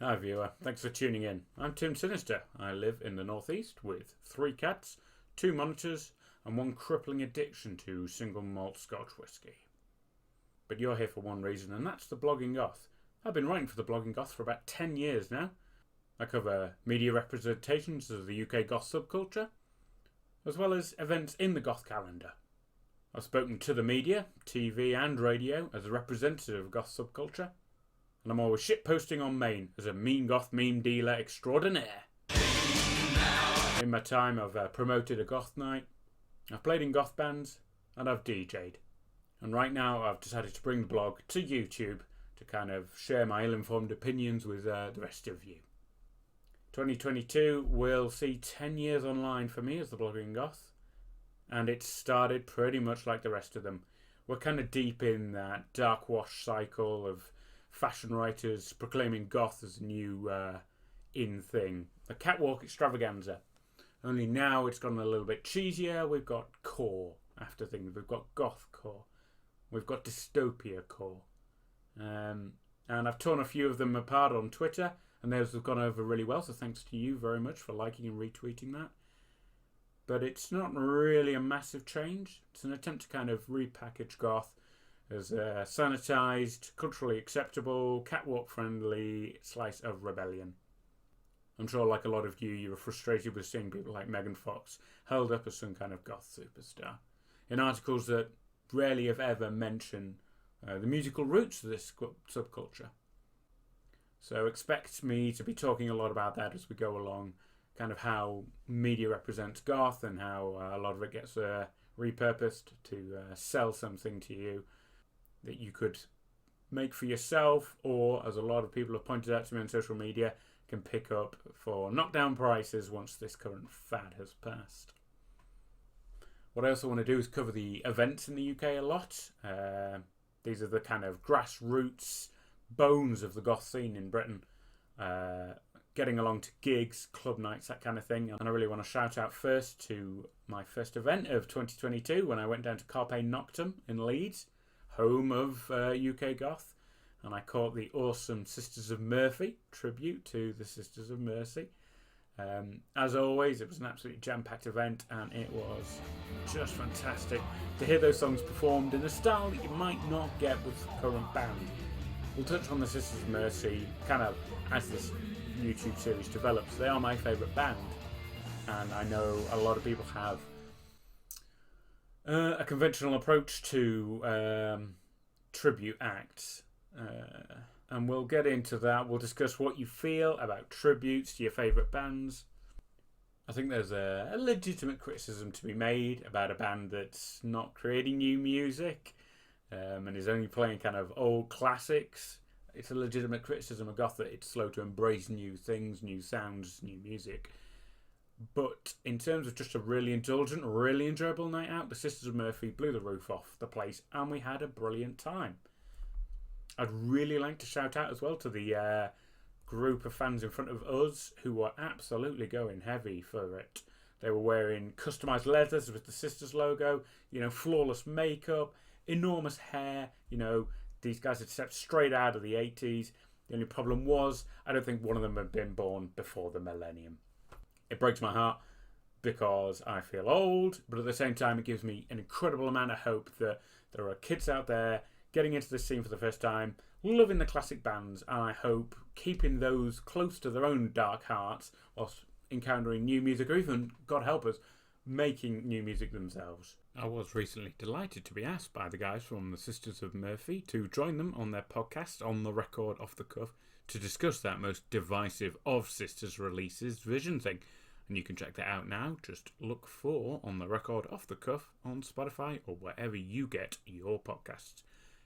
Hi viewer, thanks for tuning in. I'm Tim Sinister. I live in the northeast with 3 cats, 2 monitors and 1 crippling addiction to single malt Scotch whisky. But you're here for one reason, and that's the Blogging Goth. I've been writing for the Blogging Goth for about 10 years now. I cover media representations of the UK Goth subculture, as well as events in the Goth calendar. I've spoken to the media, TV and radio as a representative of Goth subculture, and I'm always shitposting on Maine as a mean Goth meme dealer extraordinaire. In my time, I've promoted a Goth night, I've played in Goth bands, and I've DJ'd. And right now, I've decided to bring the blog to YouTube to kind of share my ill-informed opinions with the rest of you. 2022 will see 10 years online for me as the Blogging Goth, and it started pretty much like the rest of them. We're kind of deep in that dark wash cycle of fashion writers proclaiming goth as a new in thing. The catwalk extravaganza. Only now it's gotten a little bit cheesier. We've got core after things. We've got goth core. We've got dystopia core. And I've torn a few of them apart on Twitter, and those have gone over really well, so thanks to you very much for liking and retweeting that. But it's not really a massive change. It's an attempt to kind of repackage goth as a sanitised, culturally acceptable, catwalk-friendly slice of rebellion. I'm sure, like a lot of you were frustrated with seeing people like Megan Fox held up as some kind of goth superstar in articles that rarely, if ever, mention the musical roots of this subculture. So expect me to be talking a lot about that as we go along, kind of how media represents goth and how a lot of it gets repurposed to sell something to you that you could make for yourself, or, as a lot of people have pointed out to me on social media, can pick up for knockdown prices once this current fad has passed. What I also want to do is cover the events in the UK a lot. These are the kind of grassroots bones of the goth scene in Britain. Getting along to gigs, club nights, that kind of thing. And I really want to shout out first to my first event of 2022 when I went down to Carpe Noctem in Leeds, home of UK Goth, and I caught the awesome Sisters of Murphy tribute to the Sisters of Mercy. As always, it was an absolutely jam-packed event, and it was just fantastic to hear those songs performed in a style that you might not get with the current band. We'll touch on the Sisters of Mercy kind of as this YouTube series develops. They are my favourite band, and I know a lot of people have a conventional approach to tribute acts, and we'll get into that. We'll discuss what you feel about tributes to your favourite bands. I think there's a legitimate criticism to be made about a band that's not creating new music and is only playing kind of old classics. It's a legitimate criticism of goth that it's slow to embrace new things, new sounds, new music. But in terms of just a really indulgent, really enjoyable night out, the Sisters of Murphy blew the roof off the place, and we had a brilliant time. I'd really like to shout out as well to the group of fans in front of us who were absolutely going heavy for it. They were wearing customised leathers with the Sisters logo, flawless makeup, enormous hair. These guys had stepped straight out of the 80s. The only problem was, I don't think one of them had been born before the millennium. It breaks my heart because I feel old, but at the same time it gives me an incredible amount of hope that there are kids out there getting into this scene for the first time, loving the classic bands, and I hope keeping those close to their own dark hearts whilst encountering new music, or even, God help us, making new music themselves. I was recently delighted to be asked by the guys from the Sisters of Murphy to join them on their podcast, On the Record Off the Cuff, to discuss that most divisive of Sisters releases, Vision thing. And you can check that out now. Just look for On the Record Off the Cuff on Spotify or wherever you get your podcasts.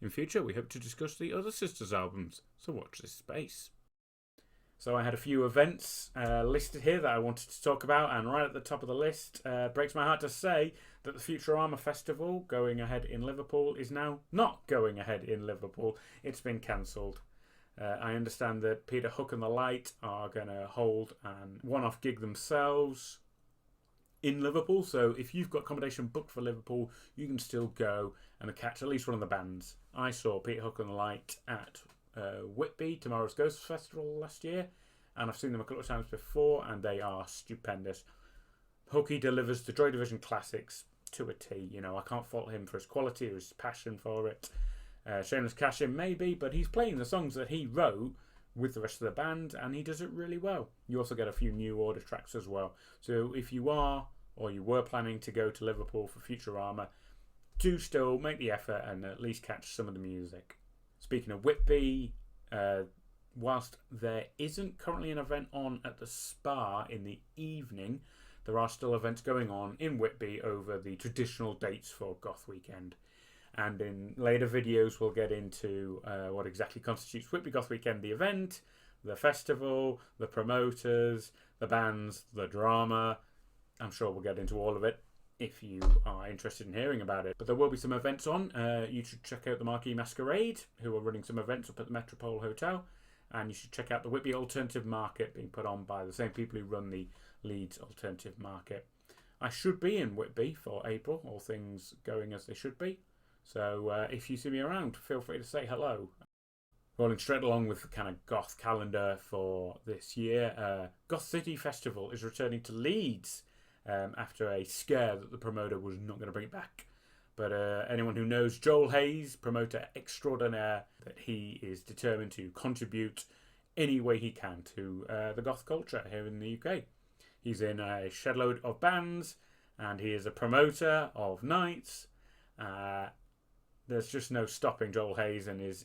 In future, we hope to discuss the other Sisters albums, so watch this space. So I had a few events listed here that I wanted to talk about, and right at the top of the list, breaks my heart to say that the Futurama Festival going ahead in Liverpool is now not going ahead in Liverpool. It's been cancelled. I understand that Peter Hook and the Light are going to hold a one-off gig themselves in Liverpool, so if you've got accommodation booked for Liverpool, you can still go and catch at least one of the bands. I saw Peter Hook and the Light at Whitby, Tomorrow's Ghost Festival last year, and I've seen them a couple of times before, and they are stupendous. Hooky delivers the Joy Division classics to a T. You know, I can't fault him for his quality or his passion for it. Shameless cash in maybe, but he's playing the songs that he wrote with the rest of the band, and he does it really well. You also get a few new order tracks as well. So if you are, or you were planning to go to Liverpool for Futurama, do still make the effort and at least catch some of the music. Speaking of Whitby, whilst there isn't currently an event on at the Spa in the evening, there are still events going on in Whitby over the traditional dates for Goth Weekend. And in later videos, we'll get into what exactly constitutes Whitby Goth Weekend, the event, the festival, the promoters, the bands, the drama. I'm sure we'll get into all of it if you are interested in hearing about it. But there will be some events on. You should check out the Marquee Masquerade, who are running some events up at the Metropole Hotel. And you should check out the Whitby Alternative Market being put on by the same people who run the Leeds Alternative Market. I should be in Whitby for April, all things going as they should be. So if you see me around, feel free to say hello. Rolling straight along with the kind of goth calendar for this year, Goth City Festival is returning to Leeds after a scare that the promoter was not going to bring it back. But anyone who knows Joel Hayes, promoter extraordinaire, that he is determined to contribute any way he can to the goth culture here in the UK. He's in a shed-load of bands, and he is a promoter of nights. There's just no stopping Joel Hayes and his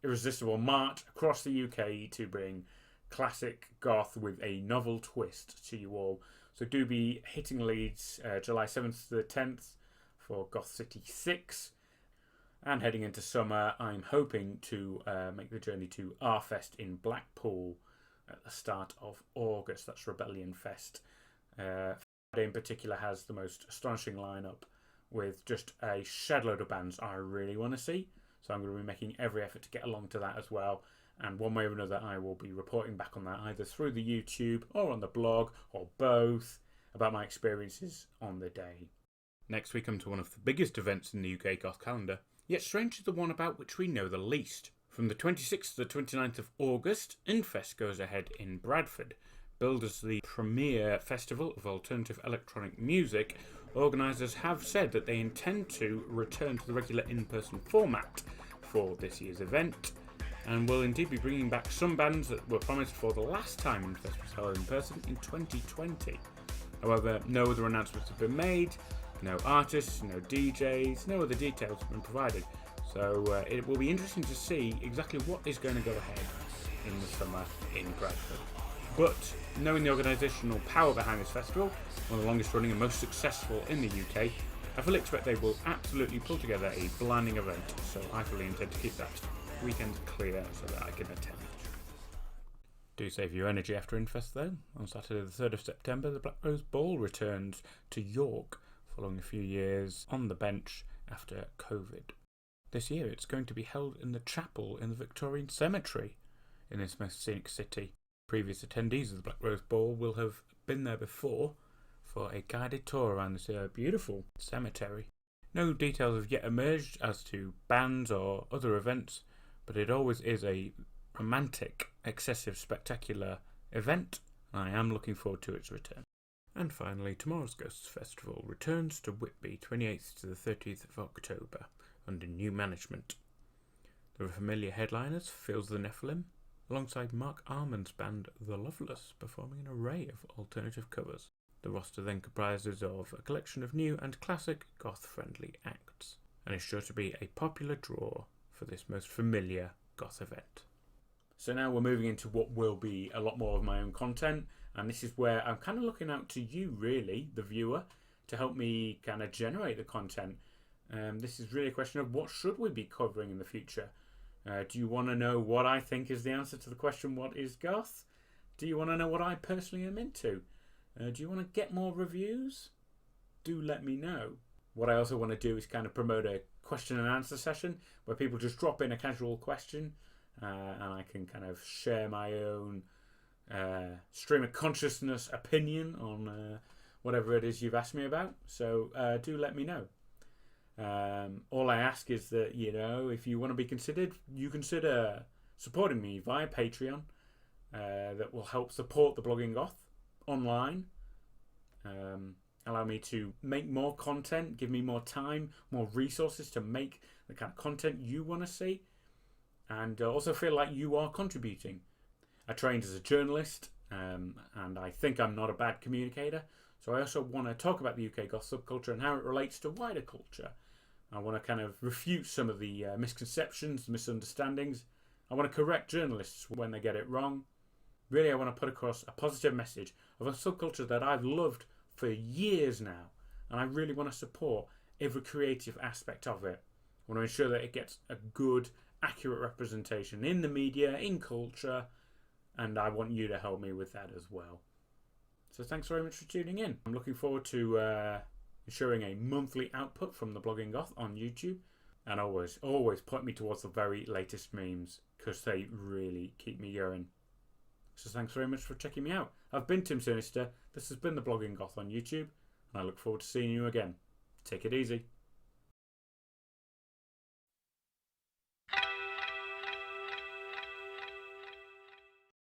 irresistible march across the UK to bring classic goth with a novel twist to you all. So do be hitting Leeds July 7th to the 10th for Goth City 6. And heading into summer, I'm hoping to make the journey to R-Fest in Blackpool at the start of August. That's Rebellion Fest. Friday in particular has the most astonishing lineup with just a shed load of bands I really want to see. So I'm going to be making every effort to get along to that as well. And one way or another, I will be reporting back on that either through the YouTube or on the blog or both about my experiences on the day. Next, we come to one of the biggest events in the UK Goth calendar, yet strangely the one about which we know the least. From the 26th to the 29th of August, Infest goes ahead in Bradford. Billed as the premier festival of alternative electronic music, organisers have said that they intend to return to the regular in-person format for this year's event, and will indeed be bringing back some bands that were promised for the last time Infest was held in person in 2020. However, no other announcements have been made, no artists, no DJs, no other details have been provided. So it will be interesting to see exactly what is going to go ahead in the summer in Bradford. But knowing the organisational power behind this festival, one of the longest running and most successful in the UK, I fully expect they will absolutely pull together a blinding event, so I fully intend to keep that weekend clear so that I can attend. Do save your energy after Infest though. On Saturday the 3rd of September, the Black Rose Ball returns to York following a few years on the bench after COVID. This year it's going to be held in the chapel in the Victorian Cemetery in this most scenic city. Previous attendees of the Black Rose Ball will have been there before for a guided tour around this beautiful cemetery. No details have yet emerged as to bands or other events, but it always is a romantic, excessive, spectacular event, and I am looking forward to its return. And finally, Tomorrow's Ghosts Festival returns to Whitby 28th to the 30th of October under new management. There are familiar headliners, Phil's the Nephilim, alongside Mark Arman's band The Loveless, performing an array of alternative covers. The roster then comprises of a collection of new and classic goth-friendly acts, and is sure to be a popular draw for this most familiar goth event. So now we're moving into what will be a lot more of my own content, and this is where I'm kind of looking out to you, really, the viewer, to help me kind of generate the content. This is really a question of what should we be covering in the future. Do you want to know what I think is the answer to the question, what is goth? Do you want to know what I personally am into? Do you want to get more reviews? Do let me know. What I also want to do is kind of promote a question and answer session where people just drop in a casual question and I can kind of share my own stream of consciousness opinion on whatever it is you've asked me about. So do let me know. All I ask is that, if you want to be considered, you consider supporting me via Patreon. That will help support the Blogging Goth online. Allow me to make more content, give me more time, more resources to make the kind of content you want to see, and also feel like you are contributing. I trained as a journalist, and I think I'm not a bad communicator, so I also want to talk about the UK Goth subculture and how it relates to wider culture. I want to kind of refute some of the misconceptions, misunderstandings. I want to correct journalists when they get it wrong. Really, I want to put across a positive message of a subculture that I've loved for years now, and I really want to support every creative aspect of it. I want to ensure that it gets a good, accurate representation in the media, in culture, and I want you to help me with that as well. So thanks very much for tuning in. I'm looking forward to ensuring a monthly output from the Blogging Goth on YouTube, and always point me towards the very latest memes, because they really keep me going. So thanks very much for checking me out. I've been Tim Sinister. This has been the Blogging Goth on YouTube, and I look forward to seeing you again. Take it easy.